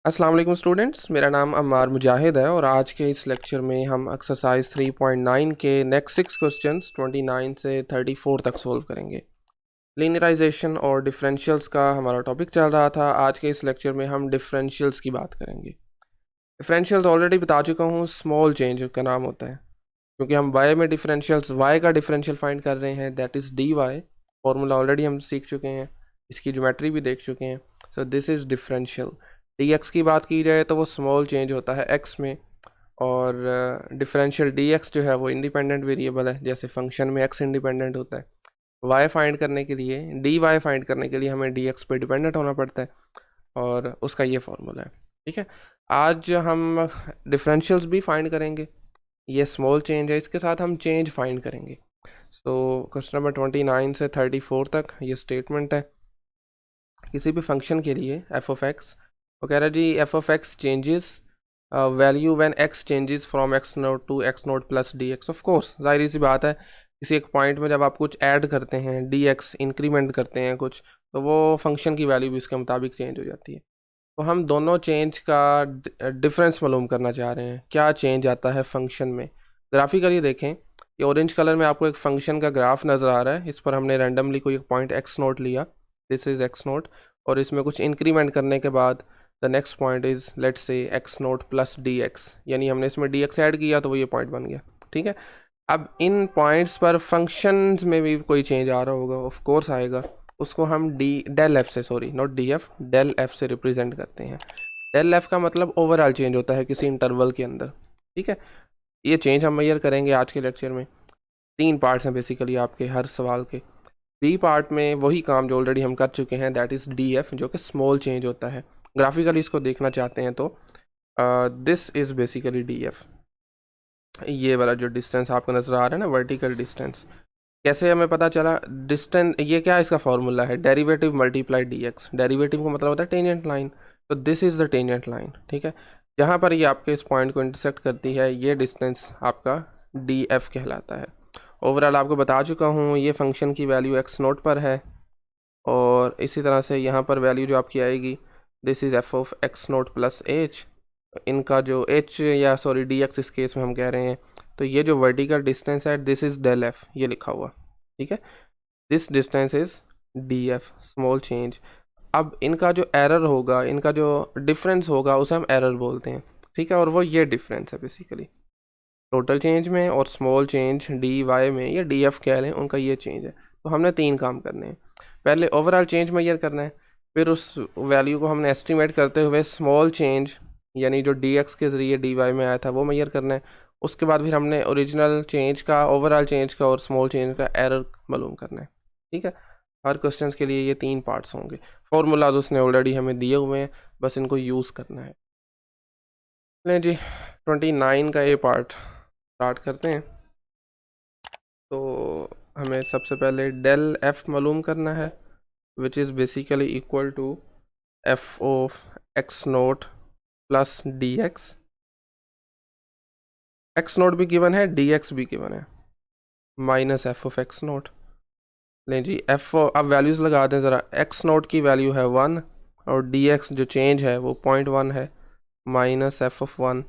अस्सलाम वालेकुम स्टूडेंट्स, मेरा नाम अम्मार मुजाहिद है और आज के इस लेक्चर में हम एक्सरसाइज 3.9 के नेक्स्ट 6 क्वेश्चंस 29 से 34 तक सोल्व करेंगे। लीनियराइजेशन और डिफरेंशियल्स का हमारा टॉपिक चल रहा था। आज के इस लेक्चर में हम डिफरेंशियल्स की बात करेंगे। डिफरेंशियल्स ऑलरेडी बता चुका हूँ, स्मॉल चेंज का नाम होता है, क्योंकि हम वाई में डिफरेंशियल्स वाई का डिफरेंशियल फाइंड कर रहे हैं, that is D Y. Formula already हम सीख चुके हैं, इसकी ज्योमेट्री भी देख चुके हैं। So this is differential. D x की बात की जाए तो वो स्मॉल चेंज होता है एक्स में, और डिफरेंशियल डी एक्स जो है वो इंडिपेंडेंट वेरिएबल है, जैसे फंक्शन में एक्स इंडिपेंडेंट होता है। वाई फाइंड करने के लिए, डी वाई फाइंड करने के लिए हमें डी एक्स पे डिपेंडेंट होना पड़ता है, और उसका ये फॉर्मूला है। ठीक है, आज हम डिफरेंशियल्स भी फाइंड करेंगे। ये स्मॉल चेंज है, इसके साथ हम चेंज फाइंड करेंगे। सो क्वेश्चन नंबर 29 से 34 तक ये स्टेटमेंट है। किसी भी फंक्शन के लिए एफ ऑफ एक्स, वो कह रहा है जी f of x changes value when x changes from x naught to x naught plus D x. Of course जाहिर सी बात है, किसी एक पॉइंट में जब आप कुछ ऐड करते हैं, डी एक्स इंक्रीमेंट करते हैं कुछ, तो वो फंक्शन की वैल्यू भी इसके मुताबिक चेंज हो जाती है। तो हम दोनों चेंज का डिफरेंस मालूम करना चाह रहे हैं, क्या चेंज आता है फंक्शन में। ग्राफिकली देखें, ये ऑरेंज कलर में आपको एक फंक्शन का ग्राफ नज़र आ रहा है। इस पर हमने रैंडमली कोई एक पॉइंट एक्स नोट लिया, दिस इज़ एक्स नोट, और इसमें कुछ इंक्रीमेंट करने के बाद the next point is let's say x naught plus D x, यानी हमने इसमें डी एक्स ऐड किया तो वो ये पॉइंट बन गया। ठीक है, अब इन पॉइंट्स पर फंक्शंस में भी कोई चेंज आ रहा होगा, ऑफ कोर्स आएगा। उसको हम डेल एफ से, sorry not D F, del F से रिप्रेजेंट करते हैं। डेल एफ का मतलब ओवरऑल चेंज होता है किसी इंटरवल के अंदर। ठीक है, ये चेंज हम मेजर करेंगे आज के लेक्चर में। 3 पार्ट्स हैं बेसिकली आपके हर सवाल के। बी पार्ट में वही काम जो ऑलरेडी हम कर चुके हैं, दैट इज़ डी एफ, जो कि स्मॉल चेंज होता है। ग्राफिकली इसको देखना चाहते हैं तो this is basically D F. ये वाला जो डिस्टेंस आपको नज़र आ रहा है ना, वर्टिकल डिस्टेंस, कैसे हमें पता चला डिस्टेंस, ये क्या है, इसका फॉर्मूला है derivative multiply D x. Derivative का मतलब होता है टेंजेंट लाइन, तो this is the tangent line. ठीक है, जहाँ पर ये आपके इस पॉइंट को इंटरसेक्ट करती है, ये डिस्टेंस आपका डी एफ कहलाता है। ओवरऑल आपको बता चुका हूँ, ये फंक्शन की वैल्यू एक्स नोट पर है, और इसी तरह से यहाँ पर वैल्यू जो आपकी आएगी, this is F of x naught plus H. इनका जो एच या सॉरी डी एक्स इस केस में हम कह रहे हैं, तो ये जो वर्टिकल डिस्टेंस है दिस इज़ डेल एफ, ये लिखा हुआ। ठीक है, this distance is D F, small change. अब इनका जो एरर होगा, इनका जो डिफरेंस होगा, उसे हम एरर बोलते हैं। ठीक है, और वो ये डिफरेंस है बेसिकली टोटल चेंज में और स्मॉल चेंज डी वाई में, या डी एफ कह लें, उनका ये चेंज है। तो हमने 3 काम करने हैं। पहले ओवरऑल चेंज मेजर करना है, फिर उस वैल्यू को हमने एस्टिमेट करते हुए स्मॉल चेंज यानी जो डी एक्स के ज़रिए डी वाई में आया था वो मेजर करना है। उसके बाद फिर हमने ओरिजिनल चेंज का, ओवरऑल चेंज का और स्मॉल चेंज का एरर मालूम करना है। ठीक है, हर क्वेश्चन के लिए ये 3 पार्ट्स होंगे। फॉर्मूलाज उसने ऑलरेडी हमें दिए हुए हैं, बस इनको यूज़ करना है। लें जी, 29 का ये पार्ट स्टार्ट करते हैं। तो हमें सबसे पहले डेल एफ मालूम करना है, which is basically equal to F of x naught plus D x. X naught भी गिवन है, डी एक्स भी गिवन है, minus F of x naught. लें जी, एफ अब वैल्यूज़ लगा दें ज़रा। एक्स नोट की वैल्यू है 1 और डी एक्स जो चेंज है वो 0.1 है, माइनस एफ ऑफ 1,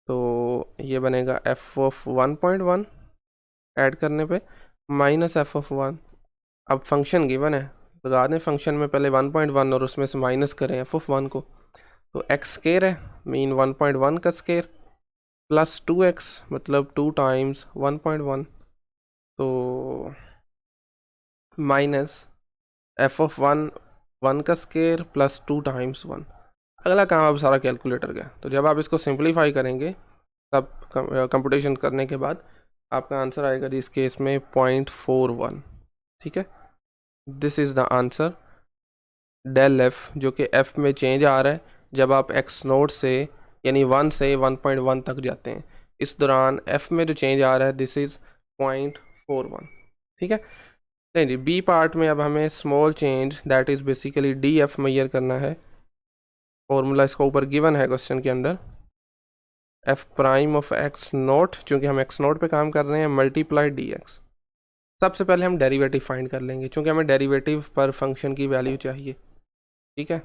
तो ये बनेगा एफ ऑफ 1.1 ऐड करने पे माइनस एफ ऑफ 1। अब फंक्शन गिवन है, लगा दें फंक्शन में पहले 1.1 और उसमें से माइनस करें एफ ऑफ 1 को, तो एक्स स्केयर है, मीन 1.1 का स्केयर, प्लस 2x मतलब 2 टाइम्स 1.1, तो माइनस एफ ऑफ 1 का स्केयर प्लस 2 टाइम्स 1। अगला काम अब सारा कैलकुलेटर का। तो जब आप इसको सिंप्लीफाई करेंगे, तब कंप्यूटेशन करने के बाद आपका आंसर आएगा जी इस केस में 0.41। ठीक है, this is the answer. Del F जो कि एफ में चेंज आ रहा है जब आप एक्स नोट से यानी 1 से 1.1 तक जाते हैं, इस दौरान एफ में जो चेंज आ रहा है दिस इज़ 0.41। ठीक है, नहीं जी, बी पार्ट में अब हमें small change that is basically D F measure करना है। फॉर्मूला इसका ऊपर गिवन है क्वेश्चन के अंदर, F prime of x note, चूँकि हम एक्स नोट पे काम कर रहे हैं, मल्टीप्लाई डी एक्स। सबसे पहले हम डेरिवेटिव फाइंड कर लेंगे, चूँकि हमें डेरिवेटिव पर फंक्शन की वैल्यू चाहिए। ठीक है,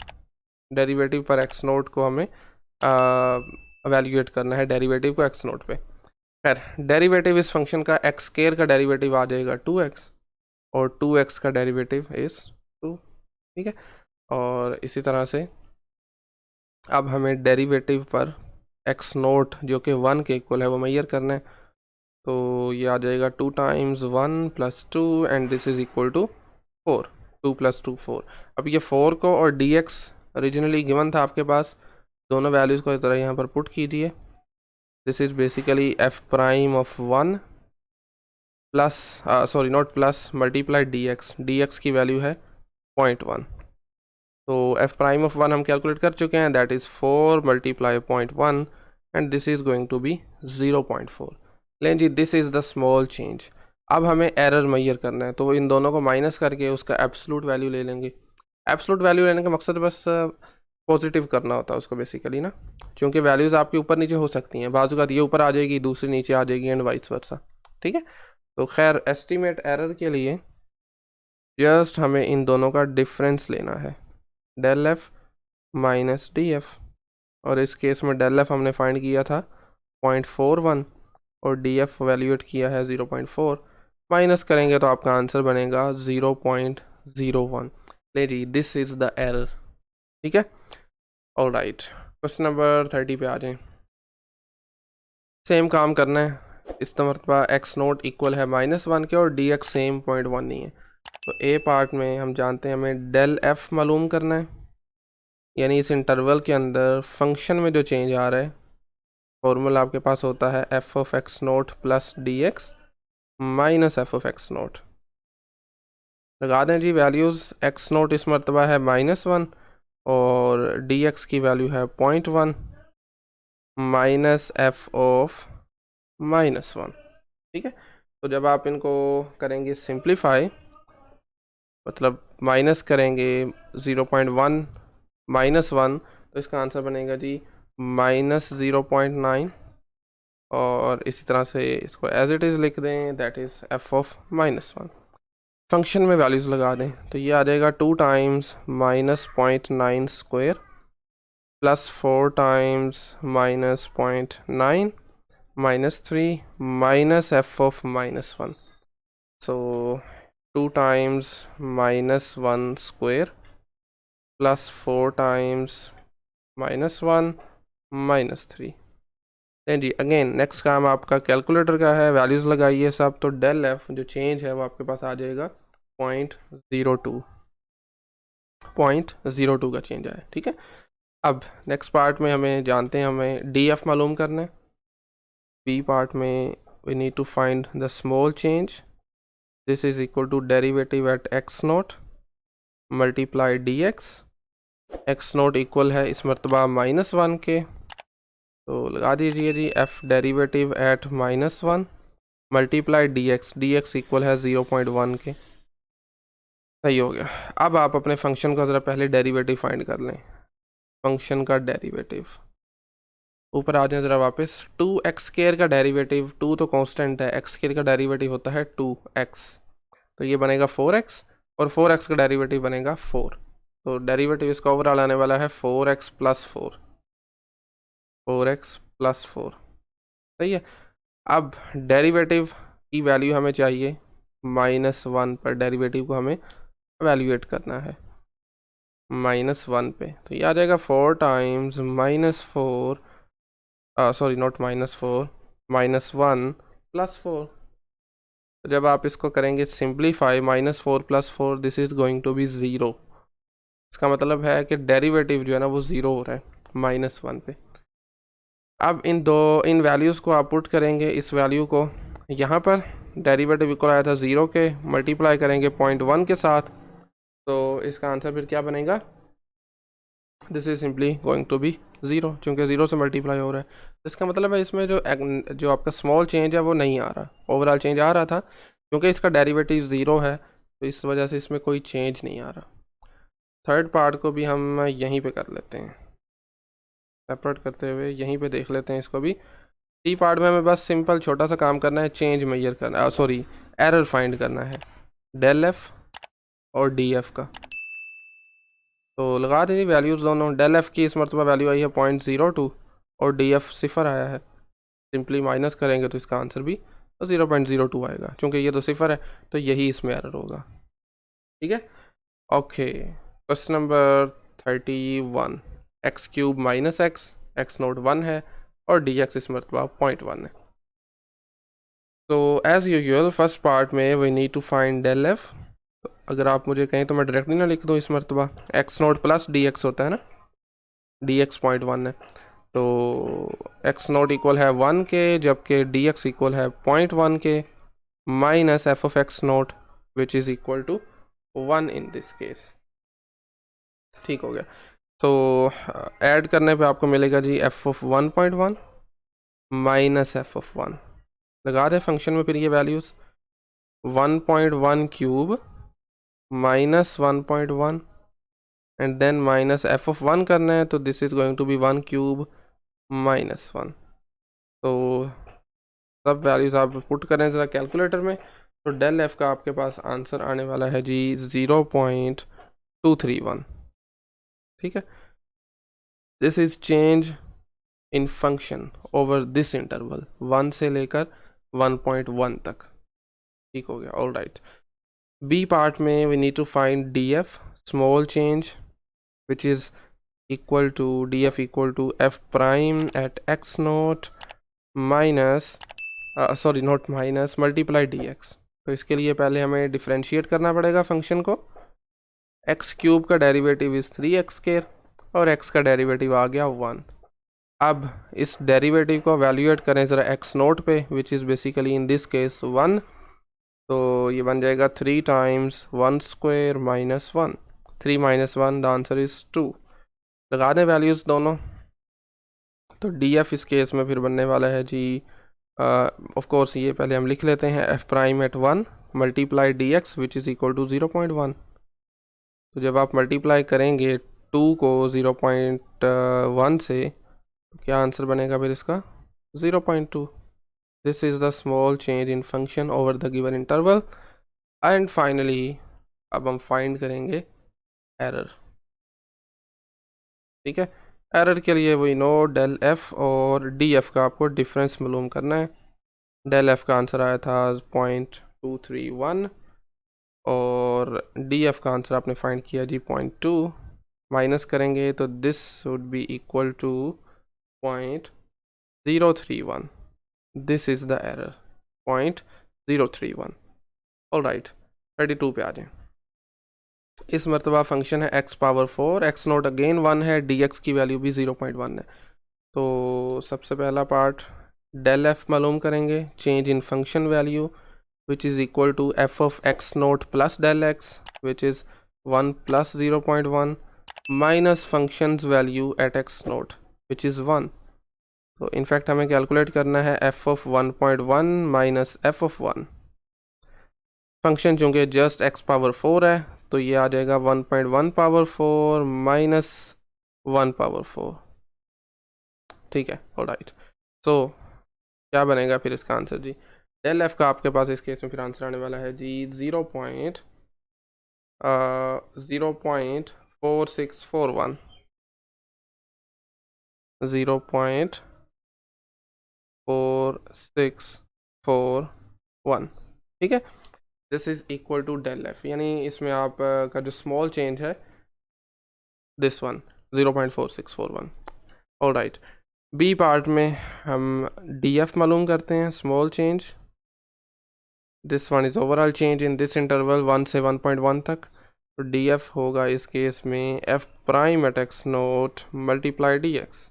डेरिवेटिव पर एक्स नोट को हमें एवेल्यूएट करना है, डेरिवेटिव को एक्स नोट पे। खैर डेरिवेटिव इस फंक्शन का एक्स स्क्वायर का डेरिवेटिव आ जाएगा 2x, और 2x का डेरिवेटिव इज़ 2, ठीक है। और इसी तरह से अब हमें डेरिवेटिव पर एक्स नोट जो कि 1 के इक्वल है वो मेजर करना है। तो ये आ जाएगा 2 times 1 + 2 and this is equal to 4, 2 + 2 4। अब ये 4 को और dx ओरिजिनली गिवन था आपके पास, दोनों वैल्यूज़ को इस तरह यहाँ पर पुट कीजिए। This is basically f prime of 1 plus sorry not plus multiply dx की वैल्यू है 0.1। तो f प्राइम ऑफ 1 हम कैलकुलेट कर चुके हैं, that is 4 × 0.1 and this is going to be 0.4। लेकिन जी this is the small change. अब हमें एरर मेजर करना है, तो इन दोनों को माइनस करके उसका एब्सोल्यूट वैल्यू ले लेंगे। एब्सोल्यूट वैल्यू लेने का मकसद बस पॉजिटिव करना होता है उसको बेसिकली ना, क्योंकि वैल्यूज़ आपकी ऊपर नीचे हो सकती हैं, बाजू का ये ऊपर आ जाएगी दूसरी नीचे आ जाएगी एंड वाइस वर्सा, ठीक है। तो खैर एस्टीमेट एरर के लिए जस्ट हमें इन दोनों का डिफरेंस लेना है, del F minus D F. और इस केस में डेल एफ हमने फाइंड किया था 0.41 और डी एफ वैल्यूएट किया है 0.4। माइनस करेंगे तो आपका आंसर बनेगा 0.01। ले जी दिस इज़ द एरर, ठीक है। ऑलराइट, क्वेश्चन नंबर 30 पे आ जाएं। सेम काम करना है, इस मरतबा एक्स नोट इक्वल है -1 के और डी एक्स सेम 0.1 नहीं है। तो ए पार्ट में हम जानते हैं हमें डेल एफ मालूम करना है, यानी इस इंटरवल के अंदर फंक्शन में जो चेंज आ रहा है, फॉर्मूला आपके पास होता है F of x naught plus D x minus F of x note. लगा दें जी वैल्यूज़, एक्स नोट इस मरतबा है -1 और डी एक्स की वैल्यू है 0.1 माइनस एफ ऑफ -1, ठीक है। तो जब आप इनको करेंगे सिंप्लीफाई, मतलब माइनस करेंगे 0.1 -1, तो इसका आंसर बनेगा जी -0.9। और इसी तरह से इसको एज इट इज़ लिख दें, that is F of -1। Function में वैल्यूज़ लगा दें तो ये आ जाएगा 2 times -0.9 square plus 4 times -0.9 -3 minus F of -1। So 2 times -1 square plus 4 times -1 -3। नहीं जी अगेन नेक्स्ट काम आपका कैलकुलेटर का है, वैल्यूज़ लगाइए सब। तो डेल एफ जो चेंज है वो आपके पास आ जाएगा 0.02 का चेंज आया, ठीक है। अब नेक्स्ट पार्ट में हमें जानते हैं हमें डी एफ मालूम करना है। बी पार्ट में we need to find the small change, this is equal to derivative at x naught multiply D x. X naught equal है इस मरतबा -1 के, तो लगा दीजिए जी f derivative at -1 multiply D x equal है 0.1 के। सही हो गया। अब आप अपने फंक्शन का ज़रा पहले डेरिवेटिव फाइंड कर लें। फंक्शन का डेरिवेटिव ऊपर आ जाए ज़रा वापस। 2x² का डेरिवेटिव, 2 तो कांस्टेंट है, x² का डेरिवेटिव होता है 2x, तो ये बनेगा 4x और 4x का डेरिवेटिव बनेगा 4। तो डेरिवेटिव इसका ओवरऑल आने वाला है 4x + 4, 4x + 4। सही है। अब डेरिवेटिव की वैल्यू हमें चाहिए -1 पर, डेरिवेटिव को हमें एवेल्यूएट करना है -1 पे। तो ये आ जाएगा 4 टाइम्स -4 सॉरी नॉट -4 -1 + 4। तो जब आप इसको करेंगे simplify, -4 + 4 this is going to be 0। इसका मतलब है कि डेरिवेटिव जो है ना वो 0 हो रहा है -1 पे। अब इन वैल्यूज़ को आप पुट करेंगे, इस वैल्यू को यहाँ पर, डेरिवेटिव इक्वल आया था 0 के, मल्टीप्लाई करेंगे 0.1 के साथ, तो इसका आंसर फिर क्या बनेगा, this is simply going to be 0, क्योंकि 0 से मल्टीप्लाई हो रहा है। तो इसका मतलब है इसमें जो आपका स्मॉल चेंज है वो नहीं आ रहा, ओवरऑल चेंज आ रहा था, क्योंकि इसका डेरिवेटिव 0 है तो इस वजह से इसमें कोई चेंज नहीं आ रहा। थर्ड पार्ट को भी हम यहीं पे कर लेते हैं, सेपरेट करते हुए यहीं पे देख लेते हैं इसको भी। टी पार्ट में हमें बस सिंपल छोटा सा काम करना है, चेंज मेजर करना, सॉरी एरर फाइंड करना है, डेल एफ और डी एफ का। तो लगा दीजिए वैल्यूज़ दोनों। डेल एफ की इस मरतबा वैल्यू आई है 0.02 और डी एफ सिफर आया है। सिंपली माइनस करेंगे तो इसका आंसर भी 0.02 आएगा। चूँकि ये तो सिफर है तो यही इसमें एरर होगा। ठीक है, okay. Question number 31, x cube minus x note 1 है और डी एक्स इस मरतबा 0.1 है। तो एज़ यूजुअल फर्स्ट पार्ट में we need to find del F. अगर आप मुझे कहें तो मैं डायरेक्टली ना लिख दूँ इस मरतबा, x naught plus D x होता है ना, डी एक्स 0.1 है, तो एक्स नोट इक्वल है 1 के, जबकि डी एक्स इक्वल है 0.1 के, minus F of x naught which is equal to 1 in this case. ठीक हो गया। तो ऐड करने पे आपको मिलेगा जी f of 1.1 minus F of 1। लगा दें फंक्शन में फिर ये values, 1.1 cube minus 1.1 and then minus F of 1 करना है, तो this is going to be 1 cube minus 1। तो सब वैल्यूज़ आप पुट करें ज़रा कैलकुलेटर में, तो डेल एफ का आपके पास आंसर आने वाला है जी 0.231। ठीक है, this is change in function over this interval 1 से लेकर 1.1 तक। ठीक हो गया, ऑल राइट। बी पार्ट में we need to find D F, small change which is equal to D F equal to F prime at x naught minus sorry not minus multiply D X. तो इसके लिए पहले हमें differentiate करना पड़ेगा function को। X cube का derivative is 3x square और x का डेरिवेटिव आ गया 1। अब इस डेरिवेटिव को वैल्यूएट करें ज़रा एक्स नोट पे, विच is basically in this case 1, तो ये बन जाएगा 3 times 1 square minus 1। 3 minus 1 the answer is 2। लगा दें वैल्यूज़ दोनों, तो डी एफ इस केस में फिर बनने वाला है जी, ऑफ कोर्स ये पहले हम लिख लेते हैं, F prime at 1 multiply D X which is equal to 0.1। तो जब आप मल्टीप्लाई करेंगे 2 को 0.1 से, तो क्या आंसर बनेगा फिर इसका 0.2। This is the small change in function over the given interval. And finally अब हम फाइंड करेंगे एरर। ठीक है, एरर के लिए वी नो डेल एफ और डी एफ का आपको डिफरेंस मालूम करना है। डेल एफ का आंसर आया था 0.231 और डी एफ का आंसर आपने फाइंड किया जी 0.2। माइनस करेंगे तो this would be equal to 0.031। This is the error 0.031। All right, 32 पे आ जाएं। इस मरतबा फंक्शन है x power 4, X naught again 1 है, डी एक्स की वैल्यू भी 0.1 है। तो सबसे पहला पार्ट डेल एफ मालूम करेंगे, change in function value which is equal to F of x naught plus del X which is 1 plus 0.1 minus functions value at x naught which is 1। तो in fact हमें calculate करना है F of 1.1 minus F of 1। Function चूँकि just X power 4 है, तो ये आ जाएगा 1.1 पावर 4 माइनस 1 पावर 4। ठीक है, ऑलराइट। सो क्या बनेगा फिर इसका आंसर जी, डेल एफ का आपके पास इस केस में फिर आंसर आने वाला है जी 0.4641। 0.4641। ठीक है, this is equal to del F, यानी इसमें आप का जो स्मॉल चेंज है this one 0.4641। All right, B part में हम डी एफ मालूम करते हैं, small change. This one is overall change in this interval 1 से 1.1 तक। तो डी एफ होगा इस केस में F prime at x naught multiply D x.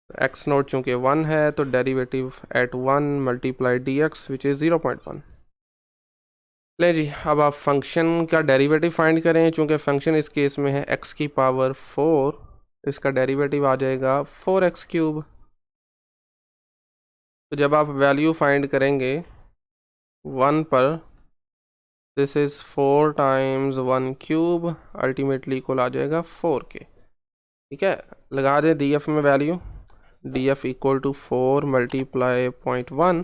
X note चूँकि 1 है तो derivative at 1 multiply D X which is 0.1। ले जी, अब आप फंक्शन का डेरिवेटिव फाइंड करें। चूँकि फंक्शन इस केस में है x की पावर 4, इसका डेरिवेटिव आ जाएगा 4x क्यूब। तो जब आप वैल्यू फाइंड करेंगे 1 पर, this is 4 times 1 cube, ultimately equal आ जाएगा 4 के। ठीक है, लगा दें डी एफ में value, D F equal to 4 multiply 0.1,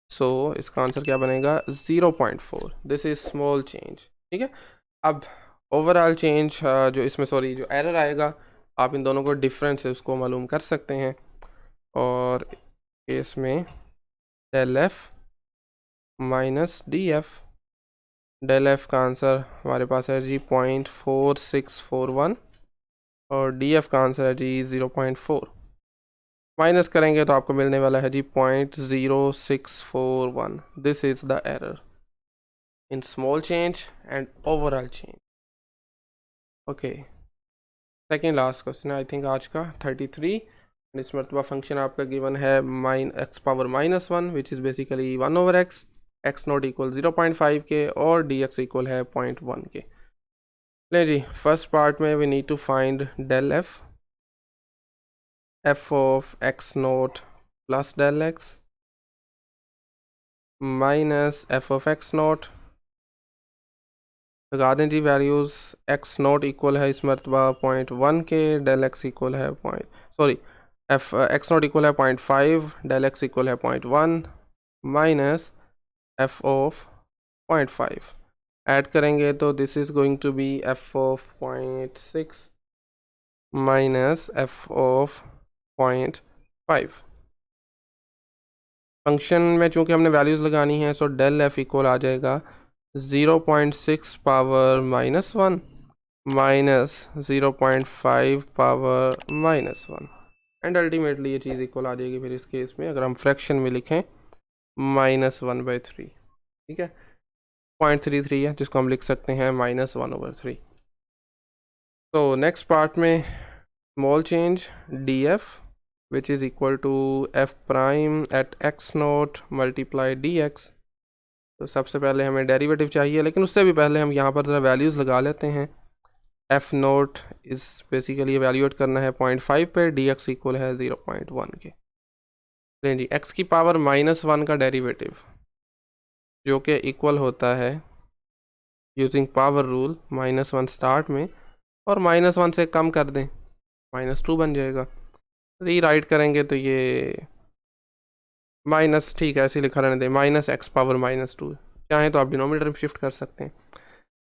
so इसका आंसर क्या बनेगा 0.4। This is small change. ठीक है, अब ओवरऑल चेंज जो इसमें सॉरी जो एरर आएगा, आप इन दोनों को डिफरेंस है उसको मालूम कर सकते हैं। और केस में del F minus D F, del F का आंसर हमारे पास है जी 0.4641 और डी एफ का आंसर है जी 0.4। माइनस करेंगे तो आपको मिलने वाला है जी 0.0641। This is the error in small change and overall change. Okay, second last question I think आज का 33। इस मरतबा फंक्शन आपका गिवन है x⁻−1 which is basically 1/x, x naught equal 0.5 के और dx इक्वल है 0.1 के। ले जी, फर्स्ट पार्ट में we need to find del f of x naught plus del x minus f of x naught. लगा दें जी वैल्यूज़, x नॉट इक्वल है इस मरतबा 0.1 के, डेल x इक्वल है x नॉट इक्वल है 0.5, डेल x इक्वल है 0.1 माइनस f ऑफ 0.5। ऐड करेंगे तो this is going to be f of 0.6 minus f of 0.5। Function में चूँकि हमने वैल्यूज़ लगानी है, सो डेल f इक्वल आ जाएगा 0.6 power -1 minus 0.5 power -1 and ultimately ये चीज़ इक्वल आ जाएगी फिर इस केस में, अगर हम फ्रैक्शन में लिखें -1/3। ठीक है, 0.33 है जिसको हम लिख सकते हैं -1/3। तो नेक्स्ट पार्ट में small change D F which is equal to f prime at x naught multiply D X. तो सबसे पहले हमें डेरिवेटिव चाहिए, लेकिन उससे भी पहले हम यहाँ पर ज़रा वैल्यूज़ लगा लेते हैं। f नोट इस बेसिकली वैल्यूएट करना है 0.5 पे, डी एक्स इक्वल है 0.1 के। लें जी, x की पावर -1 का डेरिवेटिव जो कि इक्वल होता है यूजिंग पावर रूल -1 स्टार्ट में, और -1 से कम कर दें -2 बन जाएगा। री राइट करेंगे तो ये माइनस, ठीक है ऐसे लिखा रहने दें, -x पावर -2। चाहें तो आप डिनोमिनेटर में शिफ्ट कर सकते हैं।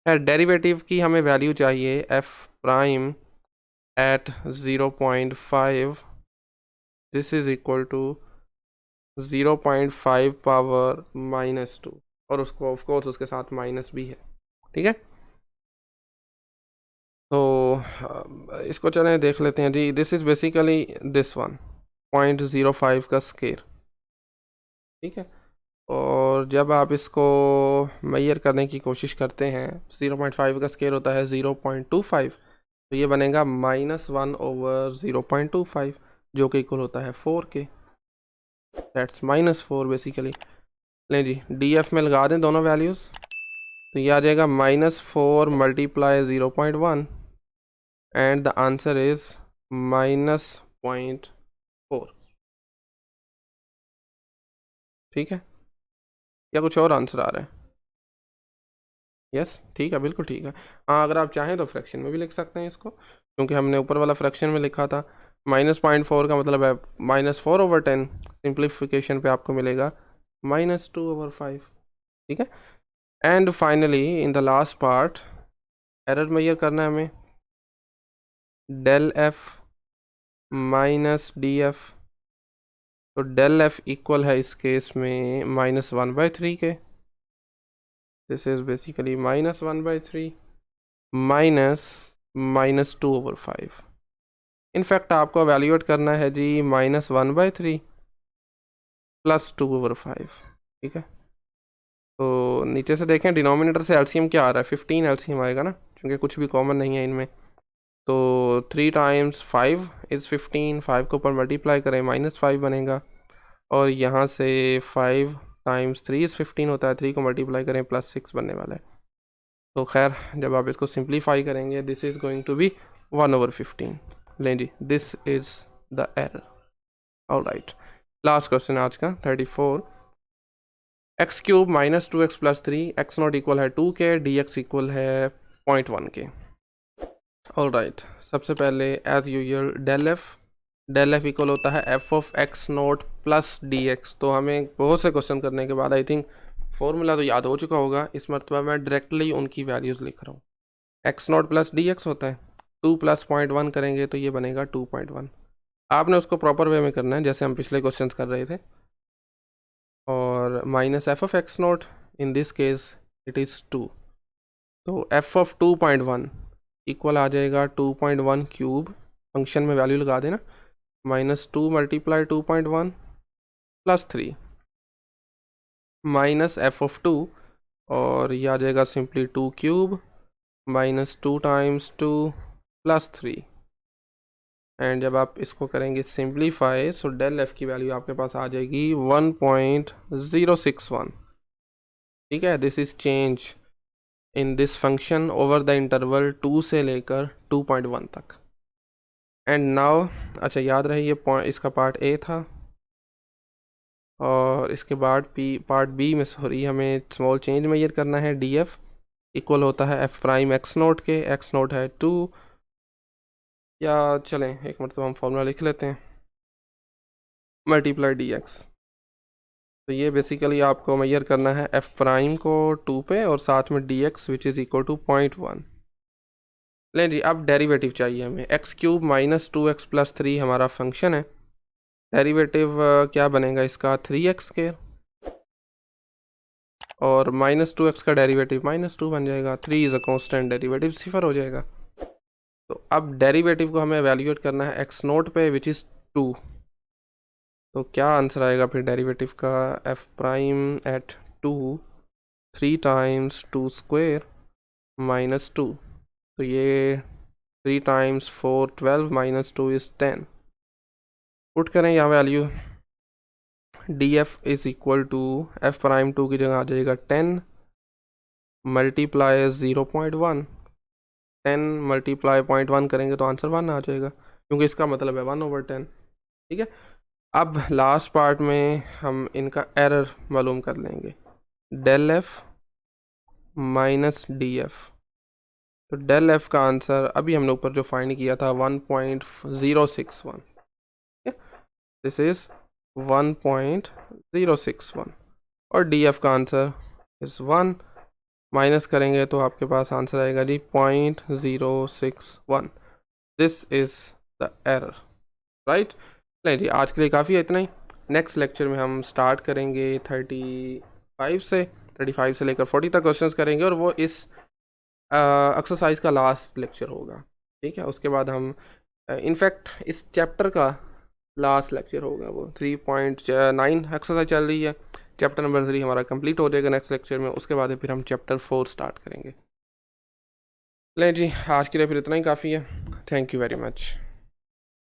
खैर डेरिवेटिव की हमें वैल्यू चाहिए f prime at 0.5, this is equal to 0.5 power -2, और उसको ऑफ कोर्स उसके साथ माइनस भी है। ठीक है, तो इसको चलें देख लेते हैं जी। This is basically this one 0.05 का स्केयर। ठीक है, और जब आप इसको मेजर करने की कोशिश करते हैं, 0.5 का स्केयर होता है 0.25, तो ये बनेगा -1/0.25 जो कि इक्वल होता है 4 के, दैट्स -4 बेसिकली। लें जी, डी एफ में लगा दें दोनों वैल्यूज़, तो ये आ जाएगा -4 multiply 0.1 and the answer is -0.4। ठीक है, या कुछ और आंसर आ रहा है? यस, ठीक है, बिल्कुल ठीक है। हाँ, अगर आप चाहें तो फ्रैक्शन में भी लिख सकते हैं इसको, क्योंकि हमने ऊपर वाला फ्रैक्शन में लिखा था। -0.4 का मतलब है -4/10, सिंप्लीफिकेशन पे आपको मिलेगा -2/5। ठीक है, and finally in the last part error measure करना है हमें, del F minus D F. तो डेल एफ इक्वल है इस केस में -1/3 के, this is basically -1/3 minus -2/5। In fact आपको वैल्यूएट करना है जी -1/3 प्लस 2/5। ठीक है, तो नीचे से देखें डिनोमिनेटर से एलसीएम क्या आ रहा है, 15 एलसीएम आएगा ना, क्योंकि कुछ भी कॉमन नहीं है इनमें। तो 3 टाइम्स 5 इज़ 15, 5 को ऊपर मल्टीप्लाई करें -5 बनेगा, और यहाँ से 5 टाइम्स 3 इज़ 15 होता है, 3 को मल्टीप्लाई करें +6 बनने वाला है। तो खैर जब आप इसको सिंप्लीफाई करेंगे, this is going to be 1/15। लें जी, this is the error. Alright, last question आज का 34। x³ -2x + 3, x naught equal है 2 के, dx इक्वल है 0.1 के। ऑलराइट, सबसे पहले as usual del F equal होता है f of x naught plus dx। तो हमें बहुत से क्वेश्चन करने के बाद आई थिंक फॉर्मूला तो याद हो चुका होगा, इस मरतबा मैं डायरेक्टली उनकी वैल्यूज़ लिख रहा हूँ। X not plus D x होता है, 2 प्लस 0.1 करेंगे तो ये बनेगा 2.1। आपने उसको प्रॉपर वे में करना है जैसे हम पिछले क्वेश्चंस कर रहे थे। और minus F of x not, in this case it is 2, तो एफ ऑफ 2.1 इक्वल आ जाएगा 2.1 क्यूब, फंक्शन में वैल्यू लगा देना, -2 multiply 2.1 plus 3 minus F of 2, और ये आ जाएगा simply 2 cube -2 times 2 plus 3। And जब आप इसको करेंगे सिंप्लीफाई, सो डेल एफ की वैल्यू आपके पास आ जाएगी 1.061। ठीक है, this is change in this function over the interval 2 से लेकर 2.1 तक। एंड नाउ, अच्छा याद रहे ये इसका पार्ट ए था, और इसके बाद पार्ट बी में सॉरी हमें स्मॉल चेंज मेजर करना है। डी एफ इक्वल होता है एफ प्राइम एक्स नोट के, एक्स नोट है 2, या चलें एक मतलब हम फॉर्मूला लिख लेते हैं, मल्टीप्लाई डी एक्स। तो ये बेसिकली आपको मेजर करना है एफ प्राइम को 2 पे और साथ में D X which is equal to 0.1। लें जी, अब डेरिवेटिव चाहिए हमें। X cube minus 2x plus 3 हमारा फंक्शन है, डेरिवेटिव क्या बनेगा इसका 3x स्क्वायर, और -2x का डेरिवेटिव -2 बन जाएगा, 3 इज़ अ कांस्टेंट, डेरिवेटिव 0 हो जाएगा। तो अब डेरिवेटिव को हमें एवेल्यूएट करना है एक्स नोट पे विच इज़ 2, तो क्या आंसर आएगा फिर डेरिवेटिव का, F prime eight 2 3 times 2 square -2, तो ये 3 टाइम्स 4 12 -2 इज़ 10। पुट करें यहाँ value, D F is equal to F prime 2 की जगह आ जाएगा 10 मल्टीप्लाई 0.1, 10 मल्टीप्लाई 0.1 करेंगे तो आंसर 1 आ जाएगा, क्योंकि इसका मतलब है 1/10। ठीक है, अब लास्ट पार्ट में हम इनका एरर मालूम कर लेंगे, del F minus D F. तो डेल एफ का आंसर अभी हमने ऊपर जो फाइंड किया था 1.061, दिस इज 1.061, और डी एफ का आंसर इज 1, माइनस करेंगे तो आपके पास आंसर आएगा जी 0.061। This is the error, right. नहीं जी, आज के लिए काफ़ी है इतना ही। नेक्स्ट लेक्चर में हम स्टार्ट करेंगे 35 से लेकर 40 तक क्वेश्चंस करेंगे, और वो इस एक्सरसाइज का लास्ट लेक्चर होगा। ठीक है, उसके बाद हम इनफैक्ट इस चैप्टर का लास्ट लेक्चर होगा, वो 3.9 एक्सरसाइज चल रही है, चैप्टर नंबर 3 हमारा कंप्लीट हो जाएगा नेक्स्ट लेक्चर में। उसके बाद फिर हम चैप्टर 4 स्टार्ट करेंगे। लें जी, आज के लिए फिर इतना ही काफ़ी है। Thank you very much.